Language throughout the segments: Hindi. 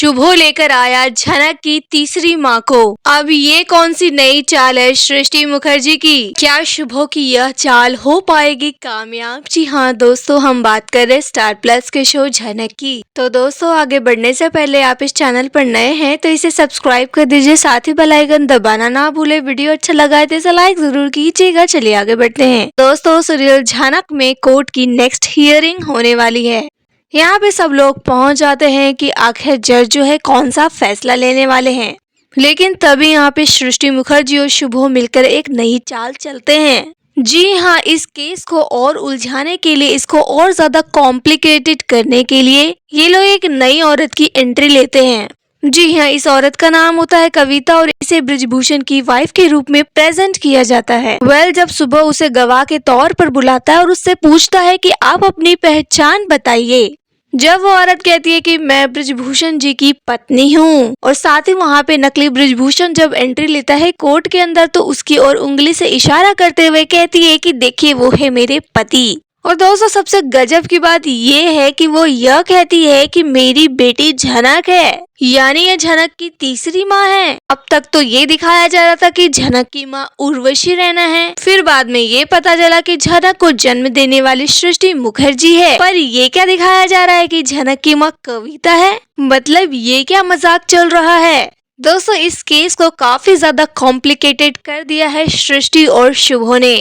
शुभो लेकर आया झनक की तीसरी माँ को। अब ये कौन सी नई चाल है सृष्टि मुखर्जी की? क्या शुभो की यह चाल हो पाएगी कामयाब? जी हाँ दोस्तों, हम बात कर रहे स्टार प्लस के शो झनक की। तो दोस्तों, आगे बढ़ने से पहले आप इस चैनल पर नए हैं तो इसे सब्सक्राइब कर दीजिए, साथ ही बेल आइकन दबाना ना भूले। वीडियो अच्छा लगा है तो इसे लाइक जरूर कीजिएगा। चलिए आगे बढ़ते हैं। दोस्तों, सीरियल झनक में कोर्ट की नेक्स्ट हियरिंग होने वाली है। यहाँ पे सब लोग पहुंच जाते हैं कि आखिर जज जो है कौन सा फैसला लेने वाले हैं। लेकिन तभी यहाँ पे सृष्टि मुखर्जी और शुभो मिलकर एक नई चाल चलते हैं। जी हाँ, इस केस को और उलझाने के लिए, इसको और ज्यादा कॉम्प्लिकेटेड करने के लिए ये लोग एक नई औरत की एंट्री लेते हैं। जी हाँ, इस औरत का नाम होता है कविता और इसे ब्रिजभूषण की वाइफ के रूप में प्रेजेंट किया जाता है। जब सुबह उसे गवाह के तौर पर बुलाता है और उससे पूछता है कि आप अपनी पहचान बताइए। जब वो औरत कहती है कि मैं ब्रिजभूषण जी की पत्नी हूँ, और साथ ही वहाँ पे नकली ब्रिजभूषण जब एंट्री लेता है कोर्ट के अंदर तो उसकी ओर उंगली से इशारा करते हुए कहती है कि देखिए वो है मेरे पति। और दोस्तों, सबसे गजब की बात ये है कि वो यह कहती है कि मेरी बेटी झनक है, यानी ये झनक की तीसरी माँ है। अब तक तो ये दिखाया जा रहा था कि झनक की माँ उर्वशी रैना है, फिर बाद में ये पता चला कि झनक को जन्म देने वाली सृष्टि मुखर्जी है। पर ये क्या दिखाया जा रहा है कि झनक की माँ कविता है? मतलब ये क्या मजाक चल रहा है? दोस्तों, इस केस को काफी ज्यादा कॉम्प्लिकेटेड कर दिया है सृष्टि और शुभो ने,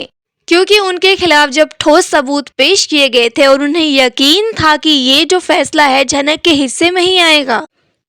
क्योंकि उनके खिलाफ जब ठोस सबूत पेश किए गए थे और उन्हें यकीन था कि ये जो फैसला है झनक के हिस्से में ही आएगा,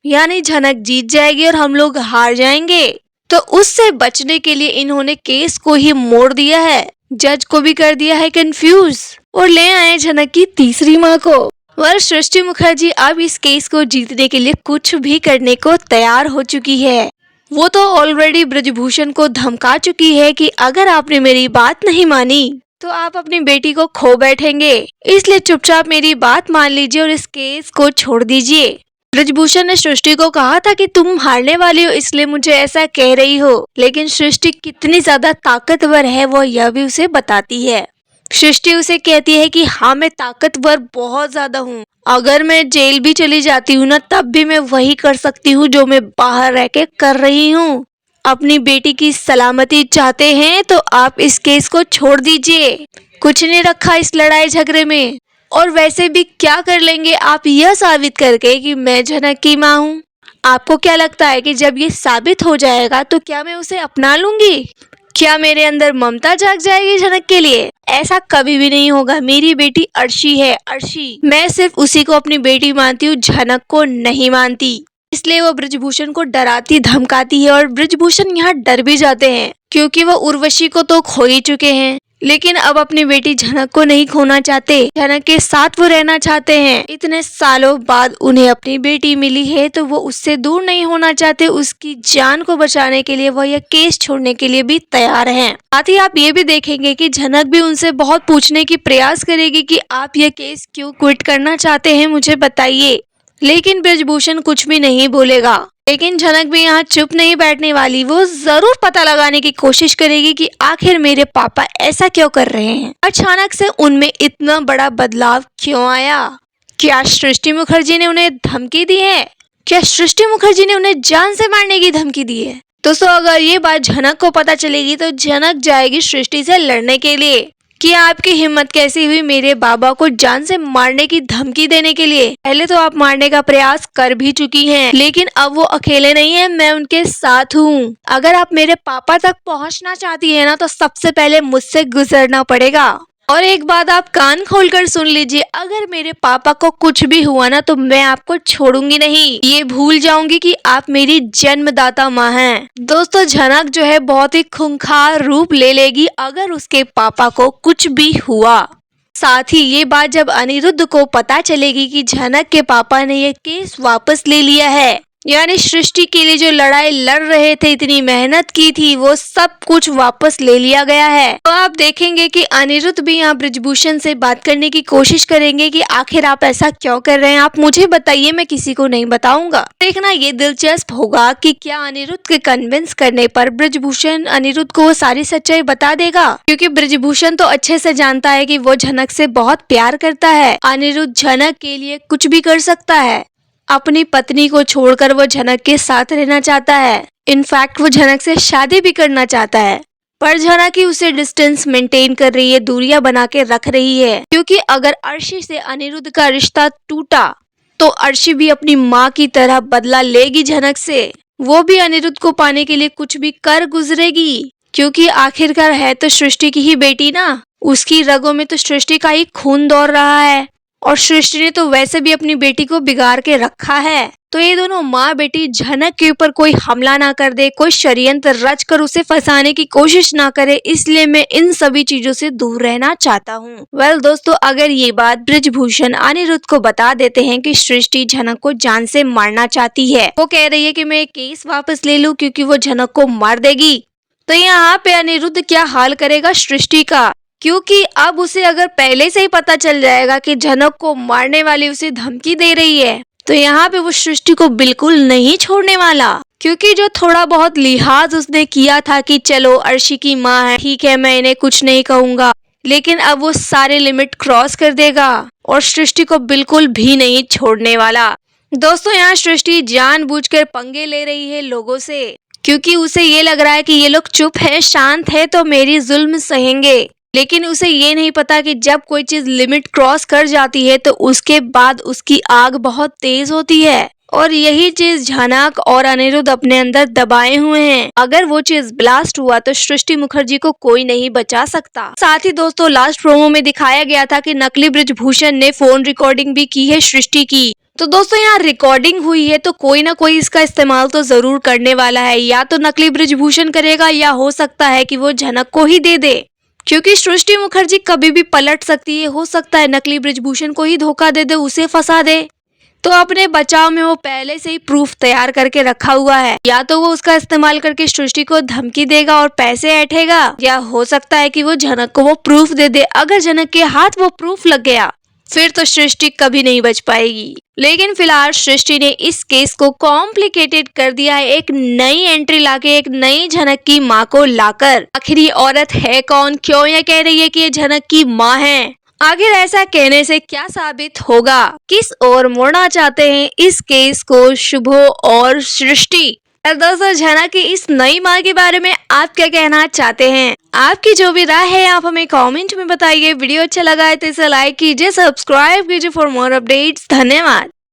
यानी झनक जीत जाएगी और हम लोग हार जाएंगे, तो उससे बचने के लिए इन्होंने केस को ही मोड़ दिया है, जज को भी कर दिया है कंफ्यूज और ले आए झनक की तीसरी माँ को। वह सृष्टि मुखर्जी अब इस केस को जीतने के लिए कुछ भी करने को तैयार हो चुकी है। वो तो ऑलरेडी ब्रिजभूषण को धमका चुकी है कि अगर आपने मेरी बात नहीं मानी तो आप अपनी बेटी को खो बैठेंगे, इसलिए चुपचाप मेरी बात मान लीजिए और इस केस को छोड़ दीजिए। ब्रिजभूषण ने सृष्टि को कहा था कि तुम हारने वाली हो इसलिए मुझे ऐसा कह रही हो, लेकिन सृष्टि कितनी ज्यादा ताकतवर है वो यह भी उसे बताती है। सृष्टि उसे कहती है कि हाँ, मैं ताकतवर बहुत ज्यादा हूँ, अगर मैं जेल भी चली जाती हूँ ना तब भी मैं वही कर सकती हूँ जो मैं बाहर रह के कर रही हूँ। अपनी बेटी की सलामती चाहते हैं तो आप इस केस को छोड़ दीजिए, कुछ नहीं रखा इस लड़ाई झगड़े में, और वैसे भी क्या कर लेंगे आप यह साबित करके कि मैं झनक की माँ हूँ। आपको क्या लगता है कि जब ये साबित हो जाएगा तो क्या मैं उसे अपना लूंगी? क्या मेरे अंदर ममता जाग जाएगी झनक के लिए? ऐसा कभी भी नहीं होगा। मेरी बेटी अर्शी है, अर्शी, मैं सिर्फ उसी को अपनी बेटी मानती हूँ, झनक को नहीं मानती। इसलिए वो ब्रिजभूषण को डराती धमकाती है और ब्रिजभूषण यहाँ डर भी जाते हैं क्योंकि वो उर्वशी को तो खो ही चुके हैं, लेकिन अब अपनी बेटी झनक को नहीं खोना चाहते, झनक के साथ वो रहना चाहते हैं। इतने सालों बाद उन्हें अपनी बेटी मिली है तो वो उससे दूर नहीं होना चाहते। उसकी जान को बचाने के लिए वो यह केस छोड़ने के लिए भी तैयार हैं। साथ ही आप ये भी देखेंगे कि झनक भी उनसे बहुत पूछने की प्रयास करेगी कि आप यह केस क्यों क्विट करना चाहते हैं, मुझे बताइए, लेकिन ब्रिजभूषण कुछ भी नहीं बोलेगा। लेकिन झनक भी यहाँ चुप नहीं बैठने वाली, वो जरूर पता लगाने की कोशिश करेगी कि आखिर मेरे पापा ऐसा क्यों कर रहे हैं, अचानक से उनमें इतना बड़ा बदलाव क्यों आया। क्या सृष्टि मुखर्जी ने उन्हें धमकी दी है? क्या सृष्टि मुखर्जी ने उन्हें जान से मारने की धमकी दी है? दोस्तों, अगर ये बात झनक को पता चलेगी तो झनक जाएगी सृष्टि से लड़ने के लिए कि आपकी हिम्मत कैसी हुई मेरे बाबा को जान से मारने की धमकी देने के लिए। पहले तो आप मारने का प्रयास कर भी चुकी हैं, लेकिन अब वो अकेले नहीं है, मैं उनके साथ हूँ। अगर आप मेरे पापा तक पहुँचना चाहती है ना तो सबसे पहले मुझसे गुजरना पड़ेगा। और एक बात आप कान खोलकर सुन लीजिए, अगर मेरे पापा को कुछ भी हुआ ना तो मैं आपको छोड़ूंगी नहीं, ये भूल जाऊंगी कि आप मेरी जन्मदाता माँ हैं। दोस्तों, झनक जो है बहुत ही खूंखार रूप ले लेगी अगर उसके पापा को कुछ भी हुआ। साथ ही ये बात जब अनिरुद्ध को पता चलेगी कि झनक के पापा ने ये केस वापस ले लिया है, यानी सृष्टि के लिए जो लड़ाई लड़ रहे थे, इतनी मेहनत की थी, वो सब कुछ वापस ले लिया गया है, तो आप देखेंगे कि अनिरुद्ध भी यहाँ ब्रिजभूषण से बात करने की कोशिश करेंगे कि आखिर आप ऐसा क्यों कर रहे हैं, आप मुझे बताइए, मैं किसी को नहीं बताऊंगा। देखना ये दिलचस्प होगा कि क्या अनिरुद्ध के कन्विंस करने पर ब्रिजभूषण अनिरुद्ध को वो सारी सच्चाई बता देगा, क्योंकि ब्रिजभूषण तो अच्छे से जानता है कि वो झनक से बहुत प्यार करता है, अनिरुद्ध झनक के लिए कुछ भी कर सकता है। अपनी पत्नी को छोड़कर वो झनक के साथ रहना चाहता है। इनफैक्ट वो झनक से शादी भी करना चाहता है, पर झनक ही उसे डिस्टेंस मेंटेन कर रही है, दूरियां बना के रख रही है, क्योंकि अगर अर्शी से अनिरुद्ध का रिश्ता टूटा तो अर्शी भी अपनी माँ की तरह बदला लेगी झनक से। वो भी अनिरुद्ध को पाने के लिए कुछ भी कर गुजरेगी, क्योंकि आखिरकार है तो सृष्टि की ही बेटी ना। उसकी रगों में तो सृष्टि का ही खून दौड़ रहा है, और सृष्टि ने तो वैसे भी अपनी बेटी को बिगाड़ के रखा है। तो ये दोनों माँ बेटी झनक के ऊपर कोई हमला ना कर दे, कोई षड्यंत्र रच कर उसे फंसाने की कोशिश ना करे, इसलिए मैं इन सभी चीजों से दूर रहना चाहता हूँ। वेल दोस्तों, अगर ये बात बृजभूषण अनिरुद्ध को बता देते हैं कि सृष्टि झनक को जान से मारना चाहती है, वो कह रही है कि मैं केस वापस ले लूं क्योंकि वो झनक को मार देगी, तो यहाँ पे अनिरुद्ध क्या हाल करेगा सृष्टि का, क्योंकि अब उसे अगर पहले से ही पता चल जाएगा कि झनक को मारने वाली उसे धमकी दे रही है, तो यहाँ पे वो सृष्टि को बिल्कुल नहीं छोड़ने वाला। क्योंकि जो थोड़ा बहुत लिहाज उसने किया था कि चलो अर्शी की माँ है, ठीक है, मैं इन्हें कुछ नहीं कहूंगा, लेकिन अब वो सारे लिमिट क्रॉस कर देगा और सृष्टि को बिल्कुल भी नहीं छोड़ने वाला। दोस्तों, यहाँ सृष्टि जानबूझकर पंगे ले रही है लोगों से, क्योंकि उसे ये लग रहा है कि ये लोग चुप है, शांत है, तो मेरी जुल्म सहेंगे। लेकिन उसे ये नहीं पता कि जब कोई चीज लिमिट क्रॉस कर जाती है तो उसके बाद उसकी आग बहुत तेज होती है, और यही चीज झनक और अनिरुद्ध अपने अंदर दबाए हुए हैं। अगर वो चीज ब्लास्ट हुआ तो सृष्टि मुखर्जी को कोई नहीं बचा सकता। साथ ही दोस्तों, लास्ट प्रोमो में दिखाया गया था कि नकली बृजभूषण ने फोन रिकॉर्डिंग भी की है सृष्टि की। तो दोस्तों, यहाँ रिकॉर्डिंग हुई है तो कोई ना कोई इसका इस्तेमाल तो जरूर करने वाला है, या तो नकली बृजभूषण करेगा या हो सकता है कि वो झनक को ही दे दे, क्योंकि सृष्टि मुखर्जी कभी भी पलट सकती है। हो सकता है नकली बृजभूषण को ही धोखा दे दे, उसे फंसा दे। तो अपने बचाव में वो पहले से ही प्रूफ तैयार करके रखा हुआ है, या तो वो उसका इस्तेमाल करके सृष्टि को धमकी देगा और पैसे ऐंठेगा, या हो सकता है कि वो झनक को वो प्रूफ दे दे। अगर झनक के हाथ वो प्रूफ लग गया फिर तो सृष्टि कभी नहीं बच पाएगी। लेकिन फिलहाल सृष्टि ने इस केस को कॉम्प्लिकेटेड कर दिया है, एक नई एंट्री लाके, एक नई झनक की माँ को लाकर। आखिर ये औरत है कौन, क्यों ये कह रही है कि ये झनक की माँ है, आखिर ऐसा कहने से क्या साबित होगा, किस ओर मोड़ना चाहते हैं इस केस को शुभो और सृष्टि। दोस्तों, झनक की इस नई माँ के बारे में आप क्या कहना चाहते हैं? आपकी जो भी राय है आप हमें कमेंट में बताइए। वीडियो अच्छा लगा है तो इसे लाइक कीजिए, सब्सक्राइब कीजिए फॉर मोर अपडेट्स। धन्यवाद।